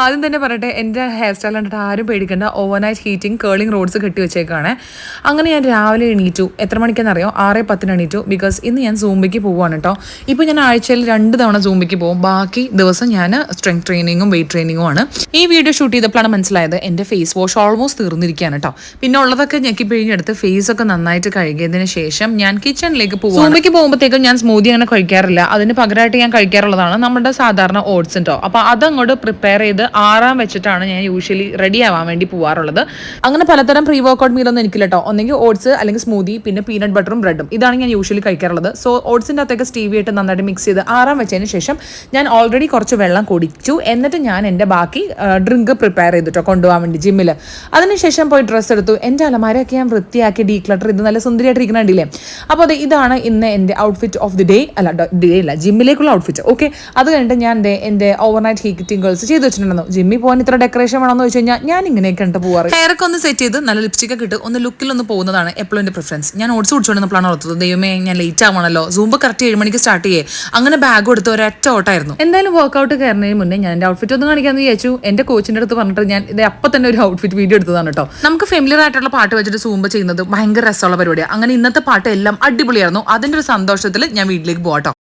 ആദ്യം തന്നെ പറയട്ടെ, എൻ്റെ ഹെയർ സ്റ്റൈൽ കണ്ടിട്ട് ആരും പേടിക്കേണ്ട. ഓവർനൈറ്റ് ഹീറ്റിംഗ് കേളിംഗ് റോഡ്സ് കെട്ടി വെച്ചേക്കാണ്. അങ്ങനെ ഞാൻ രാവിലെ എണീറ്റു. എത്ര മണിക്കെന്നറിയോ? 6:10 എണീറ്റു. ബിക്കോസ് ഇന്ന് ഞാൻ സൂംബയ്ക്ക് പോവുകയാണ് കേട്ടോ. ഇപ്പോൾ ഞാൻ ആഴ്ചയിൽ 2 തവണ സൂംബയ്ക്ക് പോകും. ബാക്കി ദിവസം ഞാൻ സ്ട്രെങ്ത് ട്രെയിനിങ്ങും വെയിറ്റ് ട്രെയിനിങ്ങും ആണ്. ഈ വീഡിയോ ഷൂട്ട് ചെയ്തപ്പോഴാണ് മനസ്സിലായത് എൻ്റെ ഫേസ് വാഷ് ഓൾമോസ്റ്റ് തീർന്നിരിക്കുകയാണ് കേട്ടോ. പിന്നെ ഉള്ളതൊക്കെ ഞെക്കി പിഴിഞ്ഞെടുത്ത് ഫേസ് ഒക്കെ നന്നായിട്ട് കഴുകിയതിന് ശേഷം ഞാൻ കിച്ചണിലേക്ക് പോകും. സൂംബയ്ക്ക് പോകുമ്പോഴത്തേക്കും ഞാൻ സ്മൂതി അങ്ങനെ കഴിക്കാറില്ല. അതിന് പകരമായിട്ട് ഞാൻ കഴിക്കാറുള്ളതാണ് നമ്മുടെ സാധാരണ ഓട്സ് കേട്ടോ. അപ്പോൾ അതങ്ങോട്ട് പ്രിപ്പയർ ചെയ്ത് ആറാൻ വെച്ചിട്ടാണ് ഞാൻ യൂഷ്വലി റെഡി ആവാൻ വേണ്ടി പോകാറുള്ളത്. അങ്ങനെ പലതരം പ്രീ വർക്കൗട്ട് മീലൊന്നും എനിക്കില്ല കേട്ടോ. ഒന്നെങ്കിൽ ഓട്സ് അല്ലെങ്കിൽ സ്മൂതി, പിന്നെ പീനട്ട് ബട്ടറും ബ്രെഡും. ഇതാണ് ഞാൻ യൂഷ്വലി കഴിക്കാറുള്ളത്. സോ ഓട്സിൻ്റെ അകത്തേക്ക് സ്റ്റീവിയായിട്ട് നന്നായിട്ട് മിക്സ് ചെയ്ത് ആറാൻ വെച്ചതിന് ശേഷം ഞാൻ ഓൾറെഡി കുറച്ച് വെള്ളം കുടിച്ചു. എന്നിട്ട് ഞാൻ എൻ്റെ ബാക്കി ഡ്രിങ്ക് പ്രിപ്പയർ ചെയ്തിട്ടോ കൊണ്ടുപോകാൻ വേണ്ടി ജിമ്മിൽ. അതിനുശേഷം പോയി ഡ്രസ്സ് എടുത്തു. എൻ്റെ അലമാരയൊക്കെ ഞാൻ വൃത്തിയാക്കി ഡീക്ലട്ടർ ഇത് നല്ല സുന്ദരിയായിട്ടിരിക്കണ കണ്ടില്ലേ. അപ്പോൾ അത് ഇതാണ് ഇന്ന് എൻ്റെ ഔട്ട്ഫിറ്റ് ഓഫ് ദി ഡേ. അല്ല ജിമ്മിലേക്കുള്ള ഔട്ട്ഫിറ്റ്. ഓക്കെ, അത് കഴിഞ്ഞിട്ട് ഞാൻ എൻ്റെ ഓവർനൈറ്റ് ഹീറ്റിംഗ് ഗേൾസ് ചെയ്ത് വെച്ചിട്ടുണ്ടെന്നു. ജിമ്മിൽ പോകാൻ ഇത്ര ഡെക്കറേഷൻ വേണമെന്ന് വെച്ച് കഴിഞ്ഞാൽ ഞാൻ ഇങ്ങനെയൊക്കെ ഉണ്ട് പോവാറ്. ഹെയറൊക്കെ ഒന്ന് സെറ്റ് ചെയ്ത് നല്ല ലിപ്സ്റ്റിക് ഒക്കെ ഇട്ട് ഒന്ന് ലുക്കിലൊന്ന് പോകുന്നതാണ് എപ്പോഴും എൻ്റെ പ്രിഫറൻസ്. ഞാൻ ഓട്സ് കുടിച്ചുകൊണ്ടിരുന്നപ്പോഴാണ് ഓർത്തത്, ദൈവമേ ഞാൻ ലേറ്റ് ആവണല്ലോ, സൂംബ കറക്റ്റ് 7 മണിക്ക് സ്റ്റാർട്ട് ചെയ്യേ. അങ്ങനെ ബാഗ് കൊടുത്ത് ഒരൊറ്റ ഓട്ടായിരുന്നു. എന്തായാലും വർക്കൗട്ട് കയറുന്നതിന് മുന്നേ ഞാൻ എൻ്റെ ഔട്ട്ഫിറ്റ് ഒന്ന് കാണിക്കാമെന്ന് വിചാരിച്ചു. എൻ്റെ കോച്ചിൻ്റെ അടുത്ത് പറഞ്ഞിട്ട് ഞാൻ ഇത് അപ്പം തന്നെ ഒരു ഔട്ട്ഫിറ്റ് വീഡിയോ എടുത്തതാണ് കേട്ടോ. നമുക്ക് ഫെമിലിയർ ആയിട്ടുള്ള പാട്ട് വെച്ചിട്ട് സൂംബ ചെയ്യുന്നത് ഭയങ്കര രസമുള്ള പരിപാടിയാണ്. അങ്ങനെ ഇന്നത്തെ പാട്ട് എല്ലാം അടിപൊളിയായിരുന്നു. അതിൻ്റെ ഒരു സന്തോഷത്തിൽ ഞാൻ വീട്ടിലേക്ക് പോകാം.